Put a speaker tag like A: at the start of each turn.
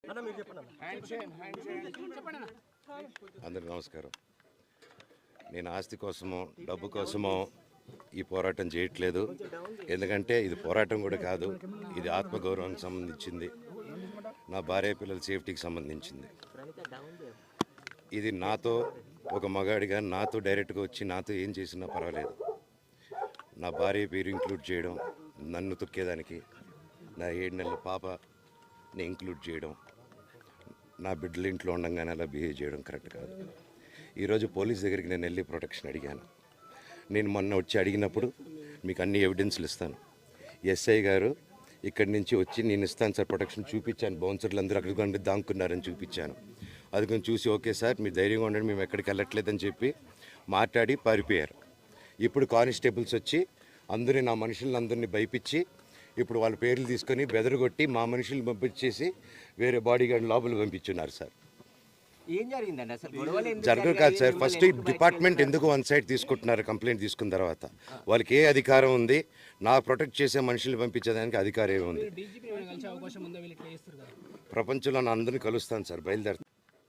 A: అందరికి నమస్కారం. నేను ఆస్తి కోసమో డబ్బు కోసమో ఈ పోరాటం చేయట్లేదు. ఎందుకంటే ఇది పోరాటం కూడా కాదు, ఇది ఆత్మగౌరవానికి సంబంధించింది, నా భార్య పిల్లల సేఫ్టీకి సంబంధించింది. ఇది నాతో ఒక మగాడిగా నాతో డైరెక్ట్గా వచ్చి నాతో ఏం చేసినా పర్వాలేదు. నా భార్య పేరు ఇంక్లూడ్ చేయడం, నన్ను తొక్కేదానికి, నా 7 నెలల పాపని ఇంక్లూడ్ చేయడం, నా బిడ్డల ఇంట్లో ఉండగానే అలా బిహేవ్ చేయడం కరెక్ట్ కాదు. ఈరోజు పోలీస్ దగ్గరికి నేను వెళ్ళి ప్రొటెక్షన్ అడిగాను. నేను మొన్న వచ్చి అడిగినప్పుడు మీకు అన్ని ఎవిడెన్స్లు ఇస్తాను. ఎస్ఐ గారు ఇక్కడి నుంచి వచ్చి నేను ఇస్తాను సార్ ప్రొటెక్షన్ చూపించాను. బౌన్సర్లు అందరూ అక్కడికి దాక్కున్నారని చూపించాను. అది కొంచెం చూసి ఓకే సార్ మీరు ధైర్యంగా ఉండండి, మేము ఎక్కడికి వెళ్ళట్లేదని చెప్పి మాట్లాడి పారిపోయారు. ఇప్పుడు కానిస్టేబుల్స్ వచ్చి అందరినీ నా మనుషులందరినీ భయపించి ఇప్పుడు వాళ్ళ పేర్లు తీసుకొని బెదరగొట్టి మా మనుషులు పంపించేసి వేరే బాడీ గార్డ్ లోపల పంపించున్నారు సార్.
B: ఏం జరిగిందండి అసలు?
A: జరగదు కాదు సార్. ఫస్ట్ డిపార్ట్మెంట్ ఎందుకు వన్ సైడ్ తీసుకుంటున్నారు? కంప్లైంట్ తీసుకున్న తర్వాత వాళ్ళకి ఏ అధికారం ఉంది? నా ప్రొటెక్ట్ చేసే మనుషులు పంపించేదానికి అధికారం ఏముంది? ప్రపంచంలో నా అందరినీ కలుస్తాను సార్, బయలుదేరుతాను.